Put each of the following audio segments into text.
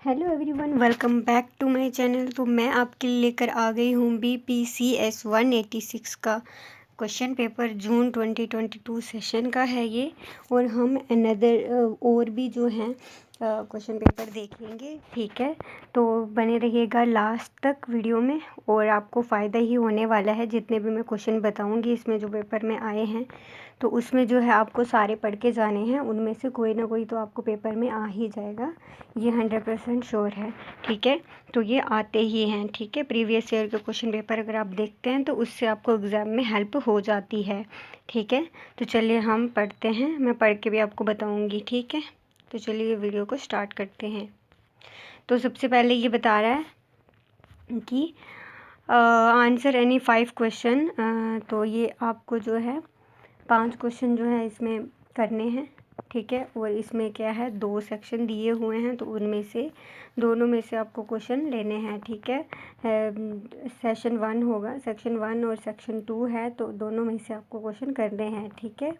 Hello everyone, welcome back to my channel. तो मैं आपके लिए लेकर आ गई हूँ BPCS 186 का क्वेश्चन पेपर। जून 2022 सेशन का है ये। और हम अनदर और भी जो हैं क्वेश्चन पेपर देखेंगे, ठीक है। तो बने रहिएगा लास्ट तक वीडियो में और आपको फ़ायदा ही होने वाला है। जितने भी मैं क्वेश्चन बताऊंगी इसमें जो पेपर में आए हैं, तो उसमें जो है आपको सारे पढ़ के जाने हैं। उनमें से कोई ना कोई तो आपको पेपर में आ ही जाएगा, ये 100% श्योर है, ठीक है। तो ये आते ही हैं, ठीक है। प्रीवियस ईयर के क्वेश्चन पेपर अगर आप देखते हैं तो उससे आपको एग्ज़ाम में हेल्प हो जाती है, ठीक है। तो चलिए हम पढ़ते हैं, मैं पढ़ के भी आपको बताऊंगी, ठीक है। तो चलिए वीडियो को स्टार्ट करते हैं। तो सबसे पहले ये बता रहा है कि आंसर एनी 5 क्वेश्चन। तो ये आपको जो है 5 क्वेश्चन जो है इसमें करने हैं, ठीक है। और इसमें क्या है, 2 सेक्शन दिए हुए हैं, तो उनमें से दोनों में से आपको क्वेश्चन लेने हैं, ठीक है। सेशन 1 होगा, सेक्शन 1 और सेक्शन 2 है, तो दोनों में से आपको क्वेश्चन करने हैं, ठीक है।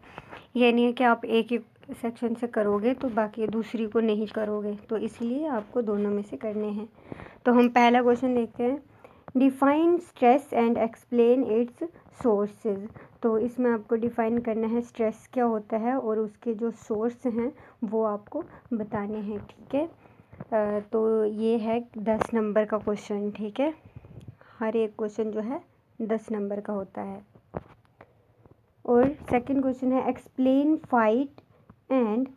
ये नहीं है कि आप एक ही सेक्शन से करोगे तो बाकी दूसरी को नहीं करोगे, तो इसलिए आपको दोनों में से करने हैं। तो हम पहला क्वेश्चन देखते हैं। Define stress and explain it's sources. तो इसमें आपको डिफ़ाइन करना है स्ट्रेस क्या होता है और उसके जो सोर्स हैं वो आपको बताने हैं, ठीक है। तो ये है 10 नंबर का क्वेश्चन, ठीक है। हर एक क्वेश्चन जो है 10 नंबर का होता है। और सेकंड क्वेश्चन है explain fight and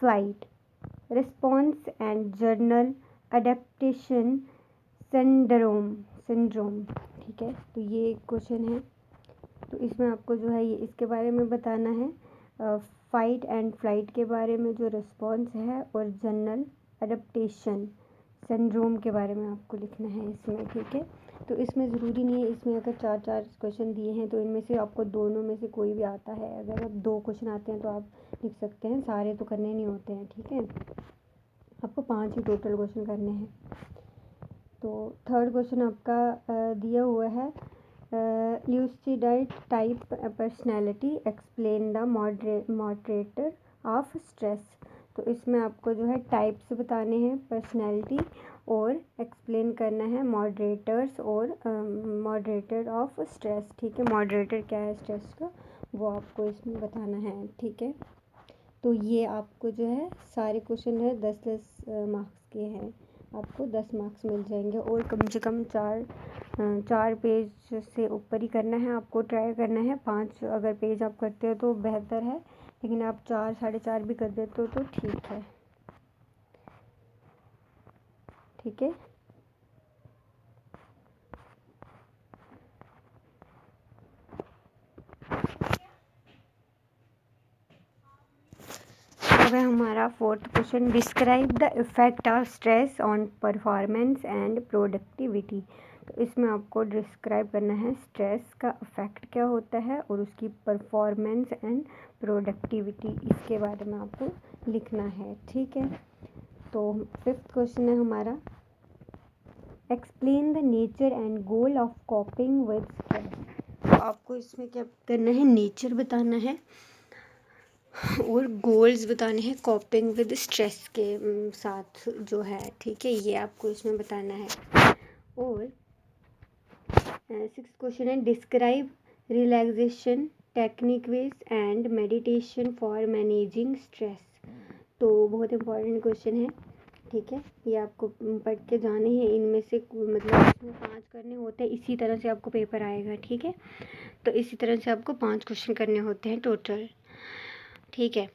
flight response and journal adaptation syndrome, ठीक है। तो ये क्वेश्चन है, तो इसमें आपको जो है ये इसके बारे में बताना है, फाइट एंड फ्लाइट के बारे में जो रिस्पॉन्स है, और जनरल अडेप्टेशन सिंड्रोम के बारे में आपको लिखना है इसमें, ठीक है। तो इसमें ज़रूरी नहीं है, इसमें अगर 4-4 क्वेश्चन दिए हैं तो इनमें से आपको दोनों में से कोई भी आता है। अगर अब 2 क्वेश्चन आते हैं तो आप लिख सकते हैं, सारे तो करने नहीं होते हैं, ठीक है। आपको 5 ही टोटल क्वेश्चन करने हैं। तो थर्ड क्वेश्चन आपका दिया हुआ है ल्यूसिडाइट type personality explain the moderator of stress. तो इसमें आपको जो है टाइप्स बताने हैं पर्सनैलिटी, और एक्सप्लेन करना है मॉडरेटर्स और मॉडरेटर ऑफ स्ट्रेस, ठीक है। मॉडरेटर क्या है स्ट्रेस का, वो आपको इसमें बताना है, ठीक है। तो ये आपको जो है सारे क्वेश्चन है 10-10 मार्क्स के हैं, आपको 10 मार्क्स मिल जाएंगे। और कम से कम 4 पेज से ऊपर ही करना है आपको, ट्राई करना है। 5 अगर पेज आप करते हो तो बेहतर है, लेकिन आप 4 4.5 भी कर देते हो तो ठीक है, ठीक है। अब है हमारा 4th question, describe the effect of stress on performance and productivity. तो इसमें आपको डिस्क्राइब करना है स्ट्रेस का इफ़ेक्ट क्या होता है और उसकी परफॉर्मेंस एंड प्रोडक्टिविटी, इसके बारे में आपको लिखना है, ठीक है। तो 5th क्वेश्चन है हमारा, explain the nature and goal of कॉपिंग with stress. तो आपको इसमें क्या करना है, नेचर बताना है और गोल्स बताने हैं कॉपिंग विद स्ट्रेस के साथ जो है, ठीक है। ये आपको इसमें बताना है। और 6th क्वेश्चन है, describe relaxation techniques and meditation for managing stress. तो बहुत इंपॉर्टेंट क्वेश्चन है, ठीक है। ये आपको पढ़ के जाने हैं। इनमें से मतलब इसमें 5 करने होते हैं, इसी तरह से आपको पेपर आएगा, ठीक है। तो इसी तरह से आपको 5 क्वेश्चन करने होते हैं टोटल, ठीक है।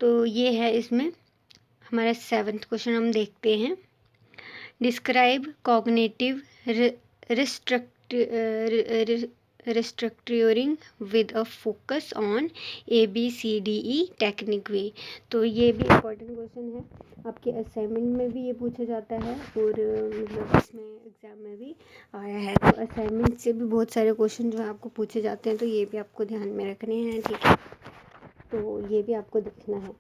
तो ये है इसमें हमारा 7th क्वेश्चन, हम देखते हैं। Describe cognitive restructuring with a focus on ABCDE technique way. तो ये भी इम्पोर्टेंट क्वेश्चन है, आपके असाइनमेंट में भी ये पूछा जाता है और मतलब इसमें एग्ज़ाम में भी आया है। तो असाइनमेंट से भी बहुत सारे क्वेश्चन जो है आपको पूछे जाते हैं, तो ये भी आपको ध्यान में रखने हैं, ठीक है। तो ये भी आपको देखना है।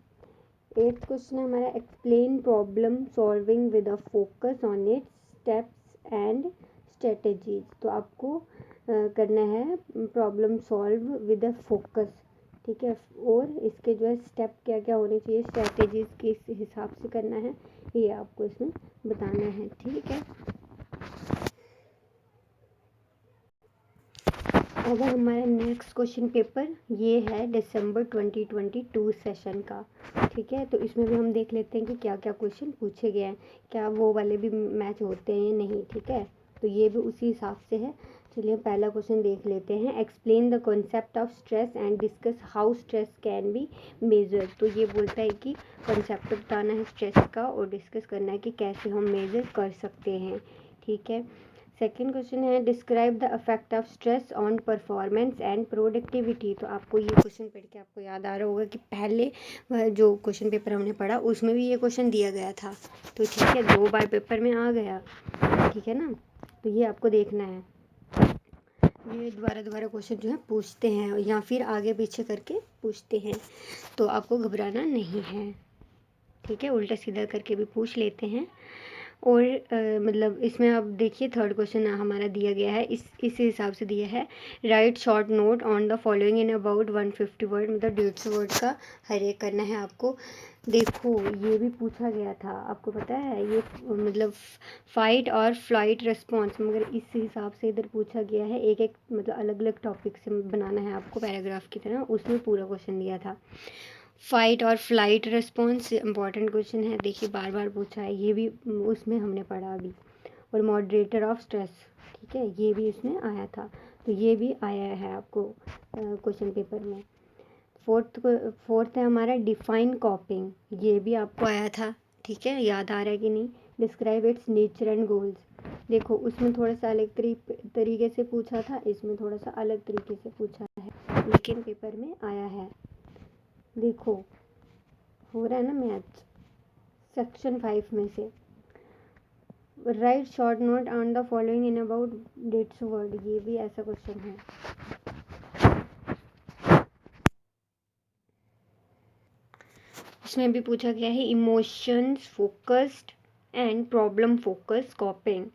8th क्वेश्चन है हमारा, explain problem solving with a focus on it's steps and strategies. तो आपको करना है problem solve with a focus, ठीक है। और इसके जो है स्टेप क्या क्या होने चाहिए, स्ट्रैटेजीज किस हिसाब से करना है, ये आपको इसमें बताना है। ठीक है। अगर हमारा नेक्स्ट क्वेश्चन पेपर ये है दिसंबर 2022 सेशन का। ठीक है, तो इसमें भी हम देख लेते हैं कि क्या क्या क्वेश्चन पूछे गए हैं, क्या वो वाले भी मैच होते हैं या नहीं। ठीक है, तो ये भी उसी हिसाब से है। चलिए पहला क्वेश्चन देख लेते हैं। Explain the concept of stress and discuss how stress can be measure. तो ये बोलता है कि कॉन्सेप्ट बताना है स्ट्रेस का और डिस्कस करना है कि कैसे हम मेजर कर सकते हैं। ठीक है। सेकेंड क्वेश्चन है describe the effect of stress on performance and productivity. तो आपको ये क्वेश्चन पढ़ के आपको याद आ रहा होगा कि पहले जो क्वेश्चन पेपर हमने पढ़ा उसमें भी ये क्वेश्चन दिया गया था। तो ठीक है, 2 बार पेपर में आ गया। ठीक है ना, तो ये आपको देखना है। ये दोबारा क्वेश्चन जो है पूछते हैं या फिर आगे पीछे करके पूछते हैं, तो आपको घबराना नहीं है। ठीक है, उल्टा सीधा करके भी पूछ लेते हैं। और मतलब इसमें अब देखिए थर्ड क्वेश्चन हमारा दिया गया है, इस हिसाब से दिया है। Right short note on the following in about 150 word, मतलब 150 वर्ड का हर एक करना है आपको। देखो ये भी पूछा गया था, आपको पता है ये मतलब फाइट और फ्लाइट रिस्पॉन्स, मगर इस हिसाब से इधर पूछा गया है। एक एक मतलब अलग अलग टॉपिक से बनाना है आपको पैराग्राफ की तरह, उसमें पूरा क्वेश्चन दिया था। फाइट और फ्लाइट रिस्पॉन्स इंपॉर्टेंट क्वेश्चन है, देखिए बार बार पूछा है, ये भी उसमें हमने पढ़ा अभी। और मॉडरेटर ऑफ स्ट्रेस, ठीक है, ये भी इसमें आया था, तो ये भी आया है आपको क्वेश्चन पेपर में। फोर्थ है हमारा डिफाइन कॉपिंग, ये भी आपको आया था। ठीक है, याद आ रहा है कि नहीं। Describe it's nature and goals, देखो उसमें थोड़ा सा अलग तरीके से पूछा था, इसमें थोड़ा सा अलग तरीके से पूछा है, लेकिन पेपर में आया है। देखो हो रहा है ना मैच, सेक्शन 5 में से। Right short note on the following in about 150 word, ये भी ऐसा क्वेश्चन है। इसमें भी पूछा गया है emotions focused and problem focus कॉपिंग।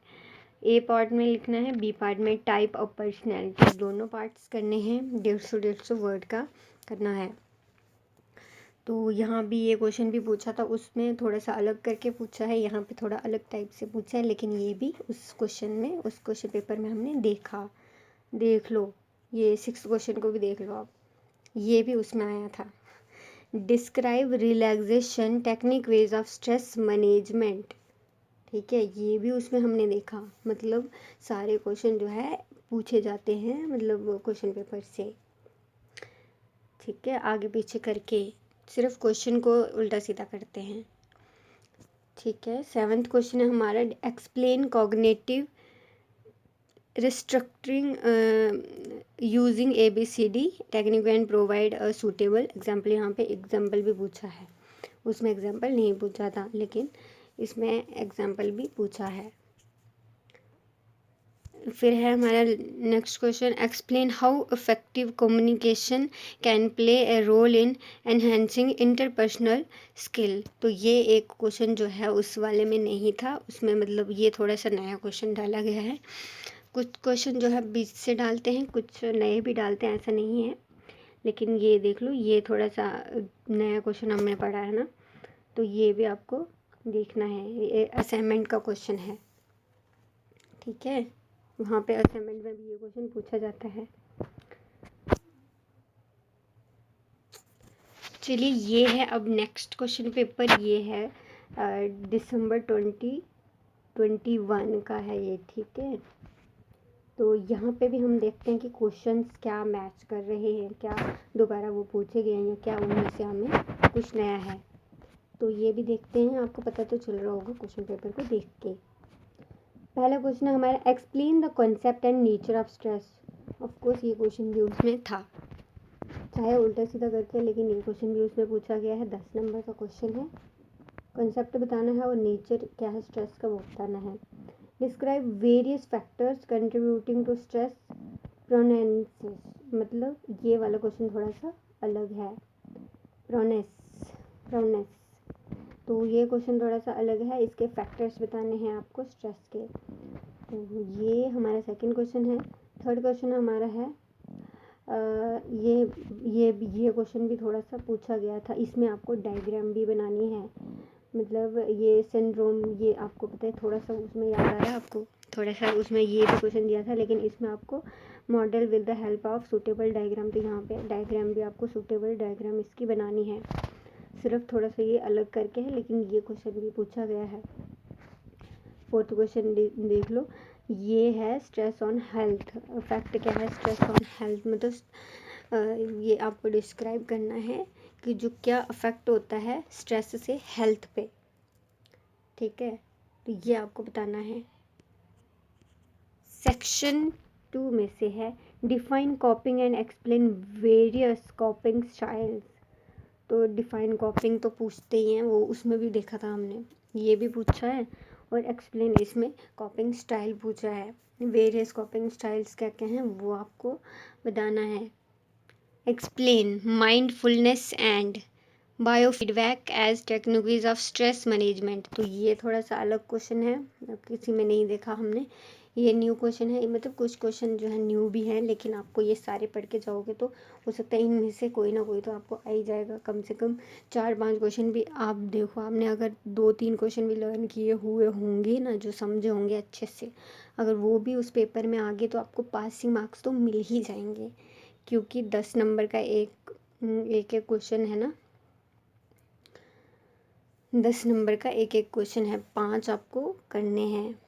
A part में लिखना है, बी पार्ट में टाइप ऑफ पर्सनैलिटी, दोनों पार्ट्स करने हैं। 150 वर्ड का करना है। तो यहाँ भी ये क्वेश्चन भी पूछा था, उसमें थोड़ा सा अलग करके पूछा है, यहाँ पे थोड़ा अलग टाइप से पूछा है, लेकिन ये भी उस क्वेश्चन में, उस क्वेश्चन पेपर में हमने देखा। देख लो, ये 6 क्वेश्चन को भी देख लो आप, ये भी उसमें आया था। Describe relaxation technique ways of stress management, ठीक है, ये भी उसमें हमने देखा। मतलब सारे क्वेश्चन जो है पूछे जाते हैं मतलब क्वेश्चन पेपर से। ठीक है, आगे पीछे करके सिर्फ क्वेश्चन को उल्टा सीधा करते हैं। ठीक है, 7th क्वेश्चन है हमारा explain cognitive restructuring using ABCD technique and provide a suitable example. यहाँ पे एग्जाम्पल भी पूछा है, उसमें एग्जाम्पल नहीं पूछा था, लेकिन इसमें एग्जाम्पल भी पूछा है। फिर है हमारा next question explain how effective communication can play a role in enhancing interpersonal skill. तो ये एक क्वेश्चन जो है उस वाले में नहीं था, उसमें मतलब ये थोड़ा सा नया क्वेश्चन डाला गया है। कुछ क्वेश्चन जो है बीच से डालते हैं, कुछ नए भी डालते हैं, ऐसा नहीं है। लेकिन ये देख लो, ये थोड़ा सा नया क्वेश्चन हमने पढ़ा है ना, तो ये भी आपको देखना है। ये असाइनमेंट का क्वेश्चन है। ठीक है, वहाँ पे असाइनमेंट में भी ये क्वेश्चन पूछा जाता है। चलिए ये है अब नेक्स्ट क्वेश्चन पेपर, ये है दिसंबर 2021 का है ये। ठीक है, तो यहाँ पे भी हम देखते हैं कि क्वेश्चंस क्या मैच कर रहे हैं, क्या दोबारा वो पूछे गए हैं या क्या उनमें से हमें कुछ नया है। तो ये भी देखते हैं, आपको पता तो चल रहा होगा क्वेश्चन पेपर को देख के। पहला क्वेश्चन है हमारा explain the concept and nature of stress. Of course ये क्वेश्चन भी उसमें था, चाहे उल्टा सीधा करके, लेकिन ये क्वेश्चन भी उसमें पूछा गया है। 10 नंबर का क्वेश्चन है, कॉन्सेप्ट बताना है और नेचर क्या है स्ट्रेस का वो बताना है। Describe various factors contributing to stress proneness, मतलब ये वाला क्वेश्चन थोड़ा सा अलग है। प्रोनेस, तो ये क्वेश्चन थोड़ा सा अलग है, इसके फैक्टर्स बताने हैं आपको स्ट्रेस के। तो ये हमारा सेकंड क्वेश्चन है। थर्ड क्वेश्चन हमारा है ये क्वेश्चन भी थोड़ा सा पूछा गया था। इसमें आपको डायग्राम भी बनानी है, मतलब ये सिंड्रोम, ये आपको पता है, थोड़ा सा उसमें याद आ रहा है आपको, थोड़ा सा उसमें ये भी क्वेश्चन दिया था, लेकिन इसमें आपको model with the help of suitable diagram, तो यहाँ पे डायग्राम भी आपको सूटेबल डायग्राम इसकी बनानी है। सिर्फ थोड़ा सा ये अलग करके है, लेकिन ये क्वेश्चन भी पूछा गया है। 4th क्वेश्चन देख लो। ये है स्ट्रेस ऑन हेल्थ। फैक्ट क्या है स्ट्रेस ऑन हेल्थ, मतलब ये आपको डिस्क्राइब करना है कि जो क्या अफेक्ट होता है स्ट्रेस से हेल्थ पे, ठीक है, तो ये आपको बताना है। सेक्शन 2 में से है define कॉपिंग and explain various कॉपिंग styles. तो डिफाइन कॉपिंग तो पूछते ही हैं, वो उसमें भी देखा था हमने, ये भी पूछा है, और एक्सप्लेन इसमें कॉपिंग स्टाइल पूछा है। वेरियस कॉपिंग स्टाइल्स क्या क्या हैं वो आपको बताना है। Explain mindfulness and biofeedback as technologies of stress management. तो ये थोड़ा सा अलग क्वेश्चन है, किसी में नहीं देखा हमने, ये न्यू क्वेश्चन है। मतलब कुछ क्वेश्चन जो है न्यू भी हैं, लेकिन आपको ये सारे पढ़ के जाओगे तो हो सकता है इनमें से कोई ना कोई तो आपको आ ही जाएगा। कम से कम 4-5 क्वेश्चन भी आप देखो, आपने अगर 2-3 क्वेश्चन भी लर्न किए हुए होंगे ना, जो समझे होंगे अच्छे से, अगर वो भी उस पेपर में आ गए तो आपको पासिंग मार्क्स तो मिल ही जाएंगे, क्योंकि 10 नंबर का एक एक क्वेश्चन है ना, 10 नंबर का एक क्वेश्चन है, 5 आपको करने हैं,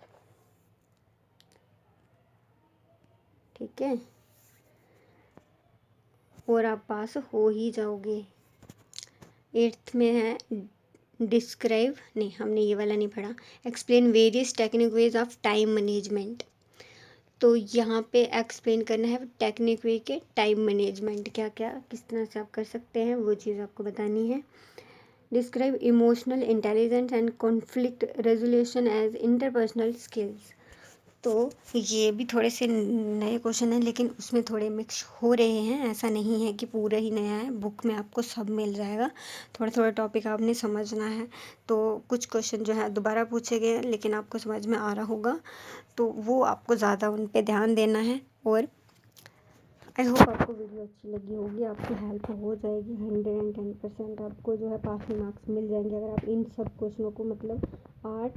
ठीक है, और आप पास हो ही जाओगे। 8th में है डिस्क्राइब, नहीं हमने ये वाला नहीं पढ़ा, explain various technique ways of time management. तो यहाँ पे एक्सप्लेन करना है टेक्निक वे के टाइम मैनेजमेंट, क्या क्या किस तरह से आप कर सकते हैं वो चीज़ आपको बतानी है। Describe emotional intelligence and conflict resolution as interpersonal skills. तो ये भी थोड़े से नए क्वेश्चन हैं, लेकिन उसमें थोड़े मिक्स हो रहे हैं, ऐसा नहीं है कि पूरा ही नया है, बुक में आपको सब मिल जाएगा, थोड़ा थोड़ा टॉपिक आपने समझना है। तो कुछ क्वेश्चन जो है दोबारा पूछे गए हैं, लेकिन आपको समझ में आ रहा होगा, तो वो आपको ज़्यादा उन पे ध्यान देना है। और आई होप आपको वीडियो अच्छी लगी होगी, आपकी हेल्प हो जाएगी। 110% आपको जो है पासिंग मार्क्स मिल जाएंगे अगर आप इन सब क्वेश्चनों को, मतलब 8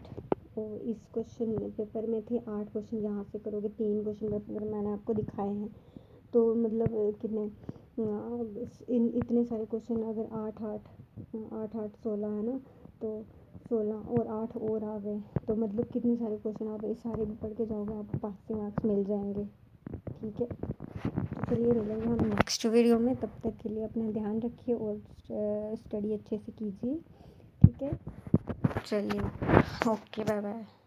और इस क्वेश्चन पेपर में थे 8 क्वेश्चन यहाँ से करोगे, 3 क्वेश्चन पेपर मैंने आपको दिखाए हैं, तो मतलब कितने इन इतने सारे क्वेश्चन, अगर 8 16 है ना, तो 16 और 8 और आ गए, तो मतलब कितने सारे क्वेश्चन आप ये सारे भी पढ़ के जाओगे, आपको पासिंग मार्क्स मिल जाएंगे, ठीक है। तो चलिए मिलेंगे हम नेक्स्ट वीडियो में, तब तक के लिए अपना ध्यान रखिए और स्टडी अच्छे से कीजिए, ठीक है। चलिए, ओके, बाय बाय।